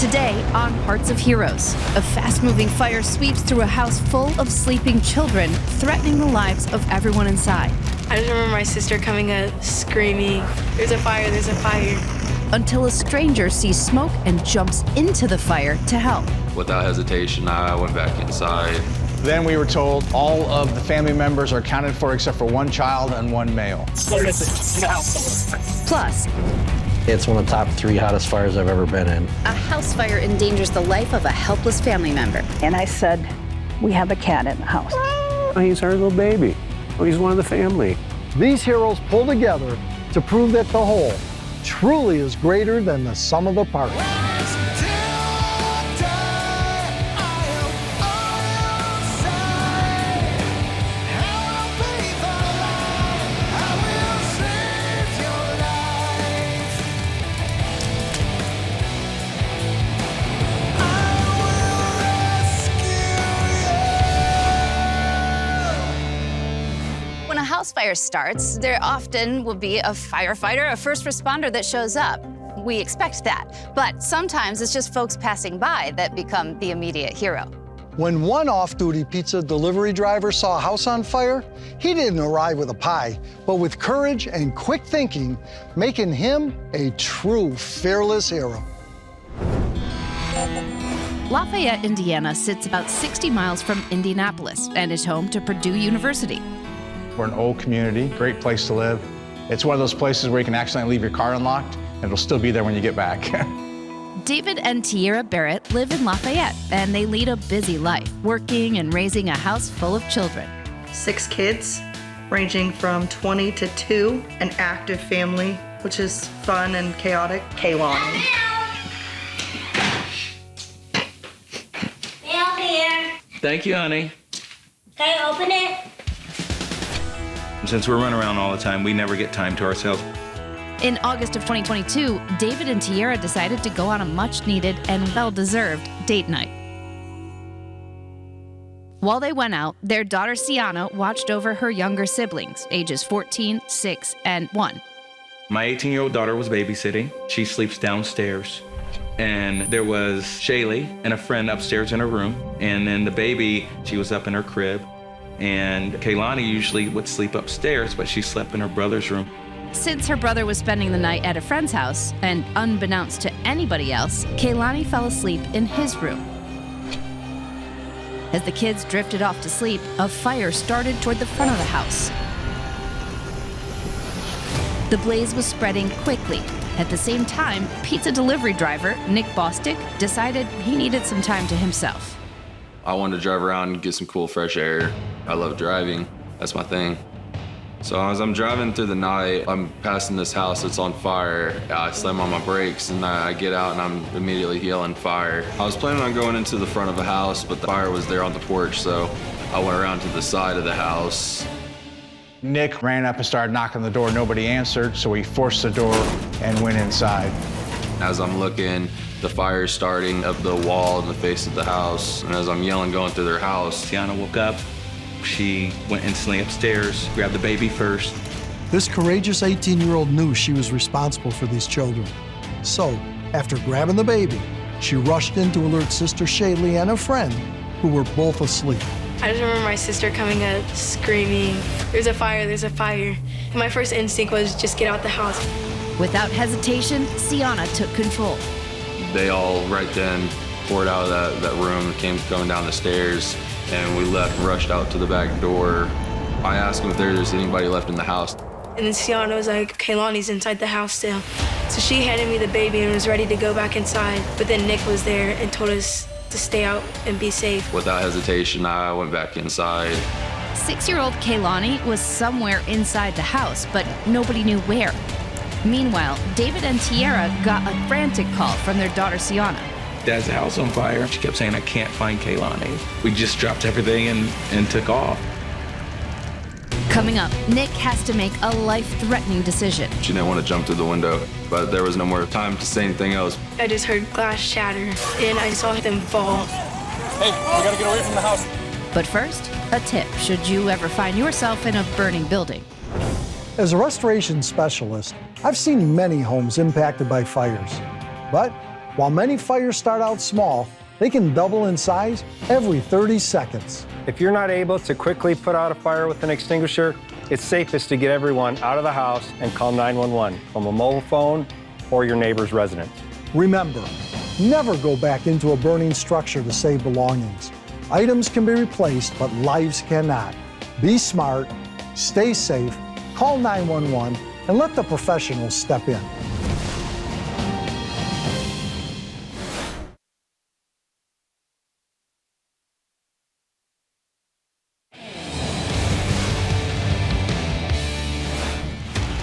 Today on Hearts of Heroes, a fast-moving fire sweeps through a house full of sleeping children, threatening the lives of everyone inside. I just remember my sister coming up, screaming, "There's a fire, there's a fire." Until a stranger sees smoke and jumps into the fire to help. Without hesitation, I went back inside. Then we were told all of the family members are accounted for except for one child and one male. Plus, it's one of the top 3 hottest fires I've ever been in. a house fire endangers the life of a helpless family member. And I said, we have a cat in the house. Oh, he's our little baby. Oh, he's one of the family. These heroes pull together to prove that the whole truly is greater than the sum of the parts. When a house fire starts, there often will be a firefighter, a first responder that shows up. We expect that, but sometimes it's just folks passing by that become the immediate hero. When one off-duty pizza delivery driver saw a house on fire, he didn't arrive with a pie, but with courage and quick thinking, making him a true fearless hero. Lafayette, Indiana sits about 60 miles from Indianapolis and is home to Purdue University. We're an old community, great place to live. It's one of those places where you can accidentally leave your car unlocked, and it'll still be there when you get back. David and Tierra Barrett live in Lafayette, and they lead a busy life, working and raising a house full of children. 6 kids, ranging from 20 to 2, an active family, which is fun and chaotic. Kaylani. Mail here. Thank you, honey. Can I open it? Since we're running around all the time, we never get time to ourselves. In August of 2022, David and Tierra decided to go on a much-needed and well-deserved date night. While they went out, their daughter Sienna watched over her younger siblings, ages 14, 6, and 1. My 18-year-old daughter was babysitting. She sleeps downstairs. And there was Shaylee and a friend upstairs in her room. And then the baby, she was up in her crib. And Kaylani usually would sleep upstairs, but she slept in her brother's room. Since her brother was spending the night at a friend's house, and unbeknownst to anybody else, Kaylani fell asleep in his room. As the kids drifted off to sleep, a fire started toward the front of the house. The blaze was spreading quickly. At the same time, pizza delivery driver Nick Bostick decided he needed some time to himself. I wanted to drive around and get some cool fresh air. I love driving, that's my thing. So as I'm driving through the night, I'm passing this house that's on fire. I slam on my brakes and I get out and I'm immediately yelling fire. I was planning on going into the front of the house, but the fire was there on the porch, so I went around to the side of the house. Nick ran up and started knocking on the door. Nobody answered, so we forced the door and went inside. As I'm looking, the fire's starting up the wall in the face of the house. And as I'm yelling, going through their house, Tiana woke up. She went instantly upstairs, grabbed the baby first. This courageous 18-year-old knew she was responsible for these children. So, after grabbing the baby, she rushed in to alert Sister Shaylee and a friend, who were both asleep. I just remember my sister coming up, screaming, "There's a fire, there's a fire." And my first instinct was just get out the house. Without hesitation, Sienna took control. they all right then poured out of that room and came going down the stairs, and we left and rushed out to the back door. I asked them if there's anybody left in the house. And then Sienna was like, Kaylani's inside the house still. So she handed me the baby and was ready to go back inside. But then Nick was there and told us to stay out and be safe. Without hesitation, I went back inside. 6-year-old Kaylani was somewhere inside the house, but nobody knew where. Meanwhile, David and Tierra got a frantic call from their daughter Sienna. Dad's house on fire. She kept saying, I can't find Kaylani. We just dropped everything and took off. Coming up, Nick has to make a life-threatening decision. She didn't want to jump through the window, but there was no more time to say anything else. I just heard glass shatter, and I saw them fall. Hey, we gotta get away from the house. But first, a tip should you ever find yourself in a burning building. As a restoration specialist, I've seen many homes impacted by fires. But While many fires start out small, they can double in size every 30 seconds. If you're not able to quickly put out a fire with an extinguisher, it's safest to get everyone out of the house and call 911 from a mobile phone or your neighbor's residence. Remember, never go back into a burning structure to save belongings. Items can be replaced, but lives cannot. Be smart, stay safe, call 911, and let the professionals step in.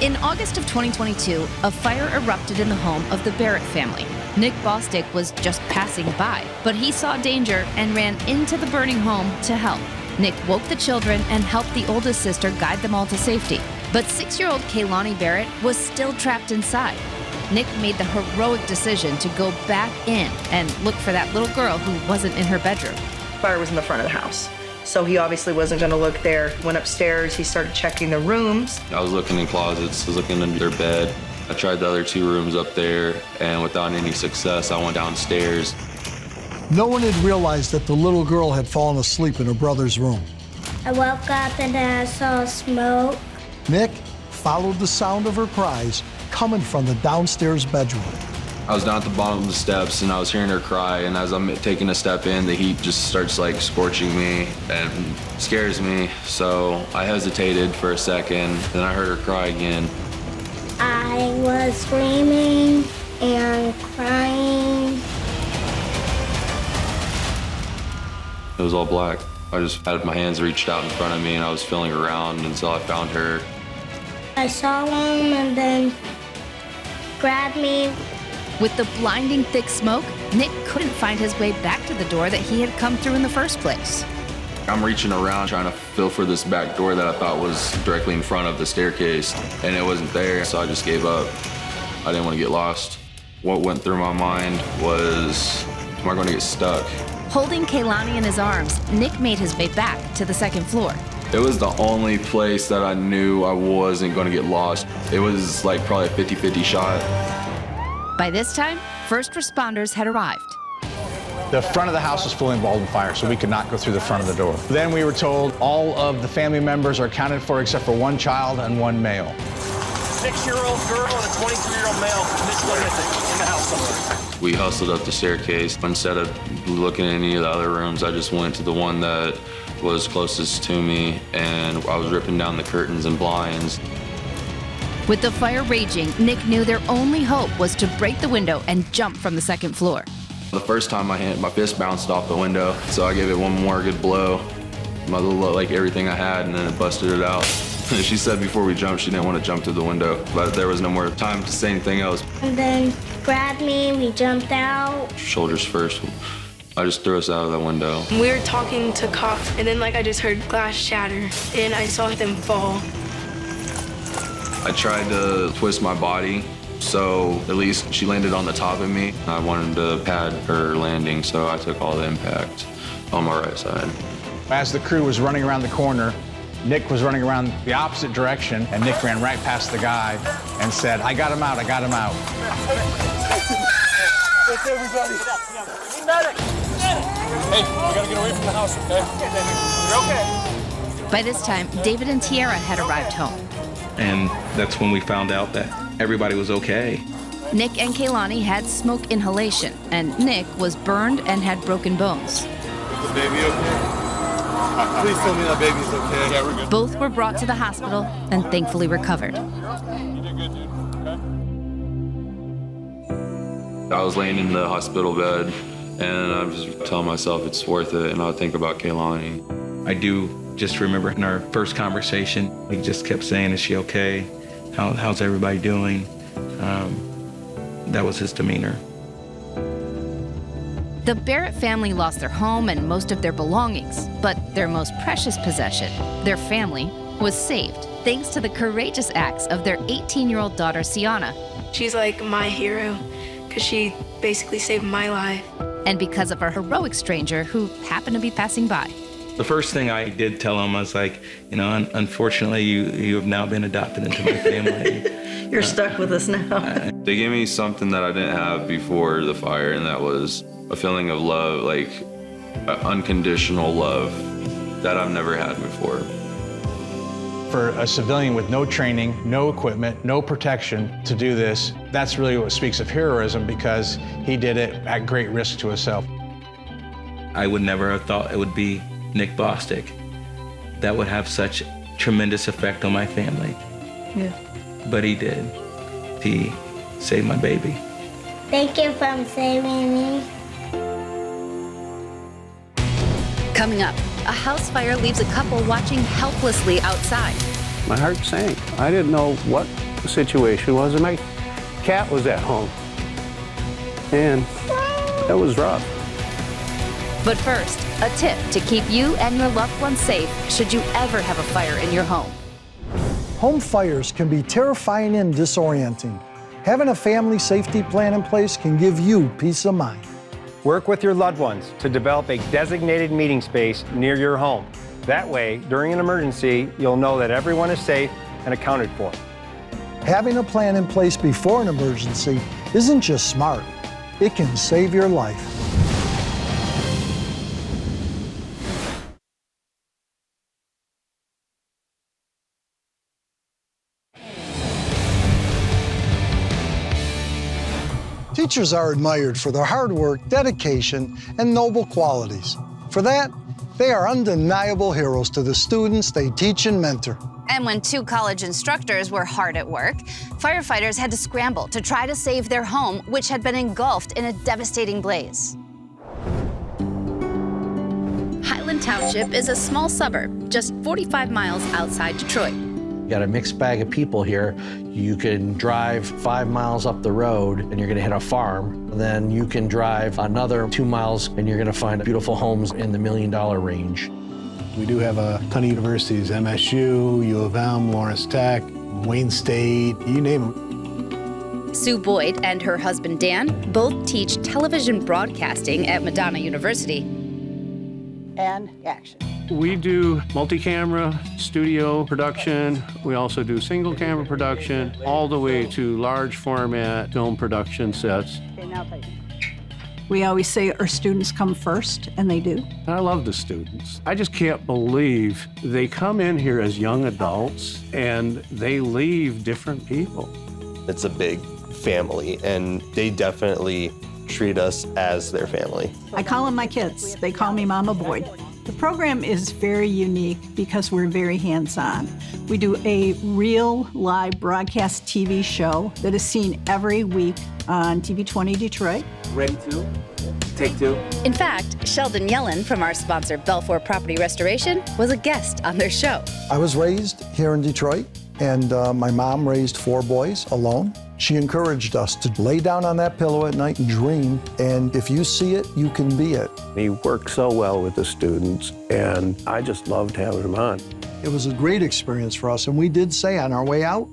In August of 2022, a fire erupted in the home of the Barrett family. Nick Bostick was just passing by, but he saw danger and ran into the burning home to help. Nick woke the children and helped the oldest sister guide them all to safety. But 6-year-old Kaylani Barrett was still trapped inside. Nick made the heroic decision to go back in and look for that little girl who wasn't in her bedroom. Fire was in the front of the house, so he obviously wasn't going to look there. Went upstairs, he started checking the rooms. I was looking in closets, I was looking under their bed. I tried the other 2 rooms up there, and without any success, I went downstairs. No one had realized that the little girl had fallen asleep in her brother's room. I woke up and then I saw smoke. Nick followed the sound of her cries coming from the downstairs bedroom. I was down at the bottom of the steps, and I was hearing her cry, and as I'm taking a step in, the heat just starts like scorching me and scares me. So I hesitated for a second, then I heard her cry again. I was screaming and crying. It was all black. I just had my hands reached out in front of me, and I was feeling around until I found her. I saw him and then grabbed me. With the blinding thick smoke, Nick couldn't find his way back to the door that he had come through in the first place. I'm reaching around trying to feel for this back door that I thought was directly in front of the staircase, and it wasn't there, so I just gave up. I didn't want to get lost. What went through my mind was, am I going to get stuck? Holding Kaylani in his arms, Nick made his way back to the second floor. It was the only place that I knew I wasn't going to get lost. It was like probably a 50-50 shot. By this time, first responders had arrived. The front of the house was fully involved in fire, so we could not go through the front of the door. Then we were told all of the family members are accounted for except for 1 child and 1 male. 6-year-old girl and a 23-year-old male missing in the house somewhere. We hustled up the staircase. Instead of looking at any of the other rooms, I just went to the one that was closest to me, and I was ripping down the curtains and blinds. With the fire raging, Nick knew their only hope was to break the window and jump from the second floor. The first time my fist bounced off the window, so I gave it one more good blow. Like everything I had, and then it busted it out. She said before we jumped, she didn't want to jump through the window, but there was no more time to say anything else. And then grabbed me, we jumped out. Shoulders first. I just threw us out of that window. We were talking to cops, and then I just heard glass shatter, and I saw them fall. I tried to twist my body, so at least she landed on the top of me. I wanted to pad her landing, so I took all the impact on my right side. As the crew was running around the corner, Nick was running around the opposite direction, and Nick ran right past the guy and said, "I got him out, I got him out." It's everybody. Medic! Hey, we gotta get away from the house, okay? You're okay. By this time, David and Tiara had arrived home. And that's when we found out that everybody was okay. Nick and Kaylani had smoke inhalation, and Nick was burned and had broken bones. Is the baby okay? Please tell me that baby's okay. Yeah, we're good. Both were brought to the hospital and thankfully recovered. You did good, dude. Okay? I was laying in the hospital bed, and I was just telling myself it's worth it, and I would think about Kaylani. I do just remember in our first conversation, he just kept saying, "Is she okay? How's everybody doing?" That was his demeanor. The Barrett family lost their home and most of their belongings, but their most precious possession, their family, was saved thanks to the courageous acts of their 18-year-old daughter, Sienna. She's like my hero, because she basically saved my life. And because of a heroic stranger who happened to be passing by. The first thing I did tell him, I was like, you know, unfortunately, you have now been adopted into my family. You're stuck with us now. They gave me something that I didn't have before the fire, and that was a feeling of love, like unconditional love that I've never had before. For a civilian with no training, no equipment, no protection to do this, that's really what speaks of heroism, because he did it at great risk to himself. I would never have thought it would be Nick Bostic that would have such tremendous effect on my family. Yeah. But he did. He saved my baby. Thank you for saving me. Coming up, a house fire leaves a couple watching helplessly outside. My heart sank. I didn't know what the situation was, and my cat was at home. And that was rough. But first, a tip to keep you and your loved ones safe should you ever have a fire in your home. Home fires can be terrifying and disorienting. Having a family safety plan in place can give you peace of mind. Work with your loved ones to develop a designated meeting space near your home. That way, during an emergency, you'll know that everyone is safe and accounted for. Having a plan in place before an emergency isn't just smart, it can save your life. Teachers are admired for their hard work, dedication, and noble qualities. For that, they are undeniable heroes to the students they teach and mentor. And when 2 college instructors were hard at work, firefighters had to scramble to try to save their home, which had been engulfed in a devastating blaze. Highland Township is a small suburb, just 45 miles outside Detroit. You got a mixed bag of people here. You can drive 5 miles up the road and you're gonna hit a farm. Then you can drive another 2 miles and you're gonna find beautiful homes in the $1 million range. We do have a ton of universities, MSU, U of M, Lawrence Tech, Wayne State, you name them. Sue Boyd and her husband Dan both teach television broadcasting at Madonna University. And action. We do multi-camera studio production. We also do single camera production, all the way to large format film production sets. Okay, now play. We always say our students come first, and they do. I love the students. I just can't believe they come in here as young adults and they leave different people. It's a big family, and they definitely treat us as their family. I call them my kids. They call me Mama Boyd. The program is very unique because we're very hands-on. We do a real live broadcast TV show that is seen every week on TV 20 Detroit. Ready to? Take 2. In fact, Sheldon Yellen from our sponsor Belfour Property Restoration was a guest on their show. I was raised here in Detroit, and my mom raised 4 boys alone. She encouraged us to lay down on that pillow at night and dream, and if you see it, you can be it. He worked so well with the students, and I just loved having him on. It was a great experience for us, and we did say on our way out,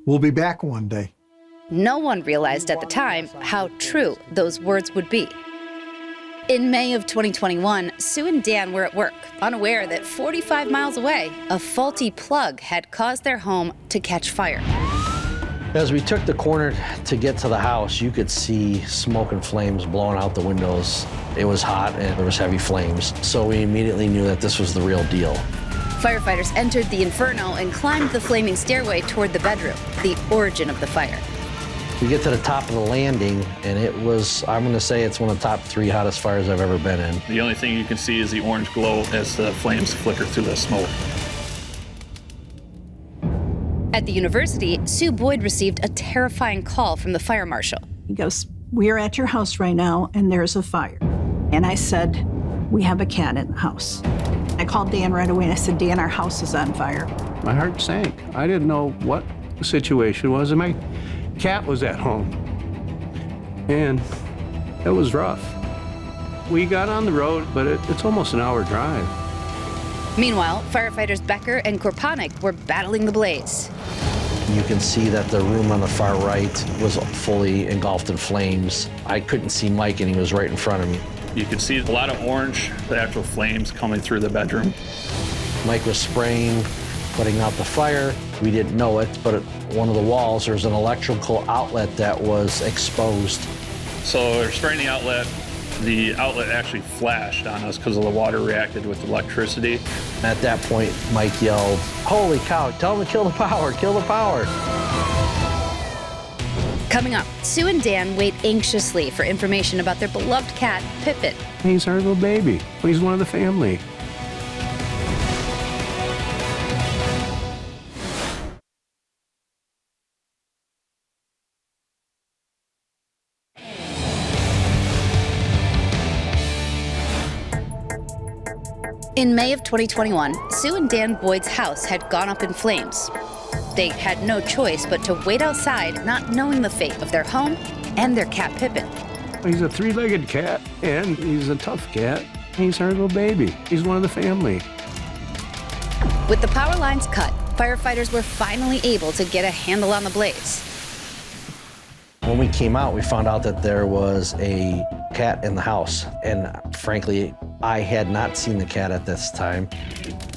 we'll be back one day. No one realized at the time how true those words would be. In May of 2021, Sue and Dan were at work, unaware that 45 miles away, a faulty plug had caused their home to catch fire. As we took the corner to get to the house, you could see smoke and flames blowing out the windows. It was hot and there was heavy flames, so we immediately knew that this was the real deal. Firefighters entered the inferno and climbed the flaming stairway toward the bedroom, the origin of the fire. We get to the top of the landing, and it was, I'm gonna say it's one of the top 3 hottest fires I've ever been in. The only thing you can see is the orange glow as the flames flicker through the smoke. At the university, Sue Boyd received a terrifying call from the fire marshal. He goes, "We're at your house right now, and there's a fire." And I said, "We have a cat in the house." I called Dan right away, and I said, "Dan, our house is on fire." My heart sank. I didn't know what the situation was, and my cat was at home. And it was rough. We got on the road, but it's almost an hour drive. Meanwhile, firefighters Becker and Korpanik were battling the blaze. You can see that the room on the far right was fully engulfed in flames. I couldn't see Mike, and he was right in front of me. You could see a lot of orange, the actual flames coming through the bedroom. Mike was spraying, putting out the fire. We didn't know it, but at one of the walls, there's an electrical outlet that was exposed. So they're spraying the outlet. The outlet actually flashed on us because the water reacted with electricity. At that point, Mike yelled, "Holy cow, tell them to kill the power, kill the power." Coming up, Sue and Dan wait anxiously for information about their beloved cat, Pippin. He's our little baby. He's one of the family. In May of 2021, Sue and Dan Boyd's house had gone up in flames. They had no choice but to wait outside, not knowing the fate of their home and their cat Pippin. He's a three-legged cat, and he's a tough cat. He's our little baby. He's one of the family. With the power lines cut, firefighters were finally able to get a handle on the blaze. When we came out, we found out that there was a cat in the house, and frankly, I had not seen the cat at this time.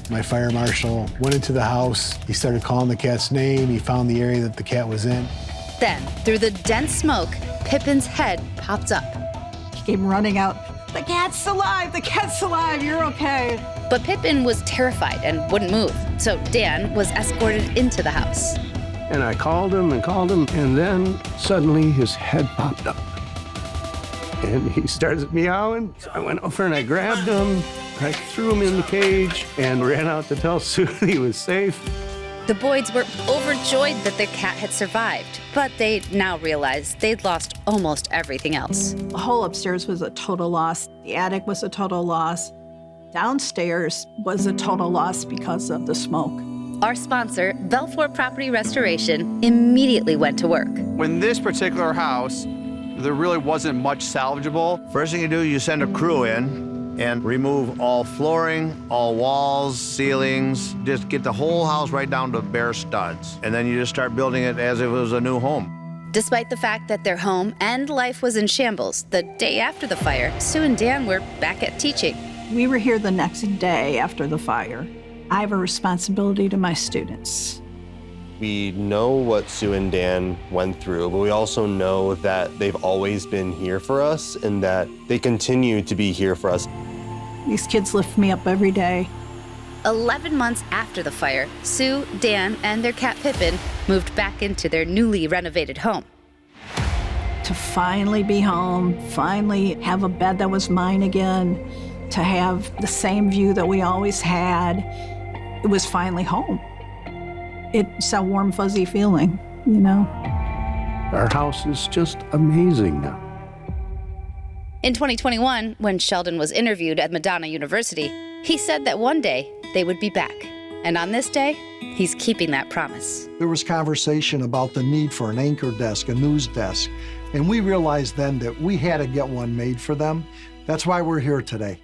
My fire marshal went into the house. He started calling the cat's name. He found the area that the cat was in. Then, through the dense smoke, Pippin's head popped up. He came running out. "The cat's alive! The cat's alive! You're okay!" But Pippin was terrified and wouldn't move, so Dan was escorted into the house. And I called him, and then suddenly his head popped up. And he started meowing. So I went over and I grabbed him. I threw him in the cage and ran out to tell Sue he was safe. The Boyds were overjoyed that their cat had survived, but they now realized they'd lost almost everything else. The whole upstairs was a total loss. The attic was a total loss. Downstairs was a total loss because of the smoke. Our sponsor, Belfort Property Restoration, immediately went to work. When this particular house, there really wasn't much salvageable. First thing you do, you send a crew in and remove all flooring, all walls, ceilings, just get the whole house right down to bare studs. And then you just start building it as if it was a new home. Despite the fact that their home and life was in shambles, the day after the fire, Sue and Dan were back at teaching. We were here the next day after the fire. I have a responsibility to my students. We know what Sue and Dan went through, but we also know that they've always been here for us and that they continue to be here for us. These kids lift me up every day. 11 months after the fire, Sue, Dan, and their cat Pippin moved back into their newly renovated home. To finally be home, finally have a bed that was mine again, to have the same view that we always had, it was finally home. It's a warm, fuzzy feeling, you know? Our house is just amazing now. In 2021, when Sheldon was interviewed at Madonna University, he said that one day they would be back. And on this day, he's keeping that promise. There was conversation about the need for an anchor desk, a news desk, and we realized then that we had to get one made for them. That's why we're here today.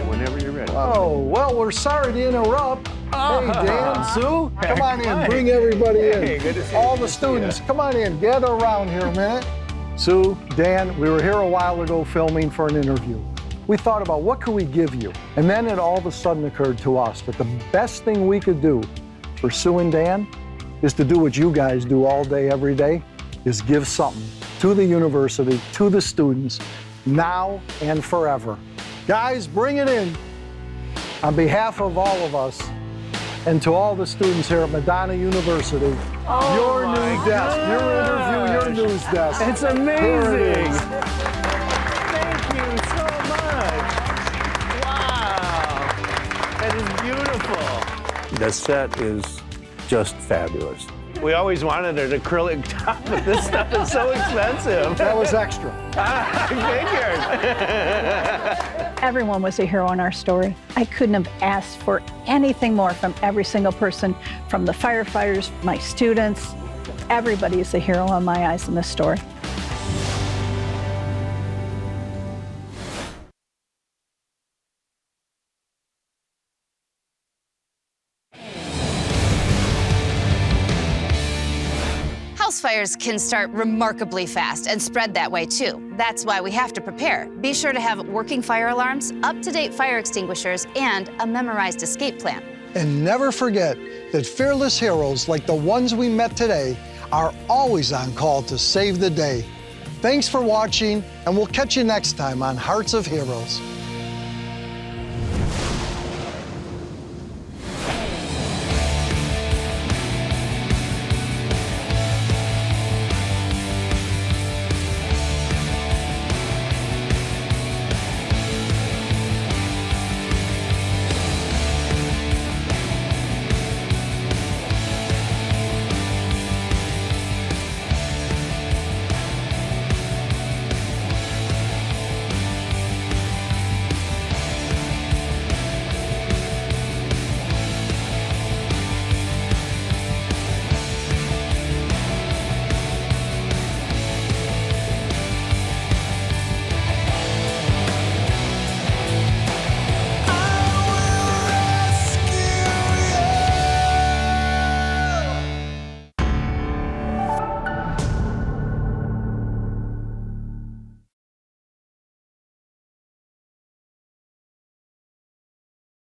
Whenever you're ready. Oh, well, we're sorry to interrupt. Hey, Dan, Sue, come on in, bring everybody in. Hey, good to see All you. the students, come on in, gather around here a minute. Sue, Dan, we were here a while ago filming for an interview. We thought about what could we give you? And then it all of a sudden occurred to us that the best thing we could do for Sue and Dan is to do what you guys do all day, every day, is give something to the university, to the students, now and forever. Guys, bring it in. On behalf of all of us, and to all the students here at Madonna University, your new desk, your interview, your news desk. It's Here it amazing. is. Thank you so much. Wow. That is beautiful. The set is just fabulous. We always wanted an acrylic top, but this stuff is so expensive. That was extra. I figured. Everyone was a hero in our story. I couldn't have asked for anything more from every single person, from the firefighters, my students. Everybody is a hero in my eyes in this story. House fires fires can start remarkably fast and spread that way too. That's why we have to prepare. Be sure to have working fire alarms, up-to-date fire extinguishers, and a memorized escape plan. And never forget that fearless heroes like the ones we met today are always on call to save the day. Thanks for watching, and we'll catch you next time on Hearts of Heroes.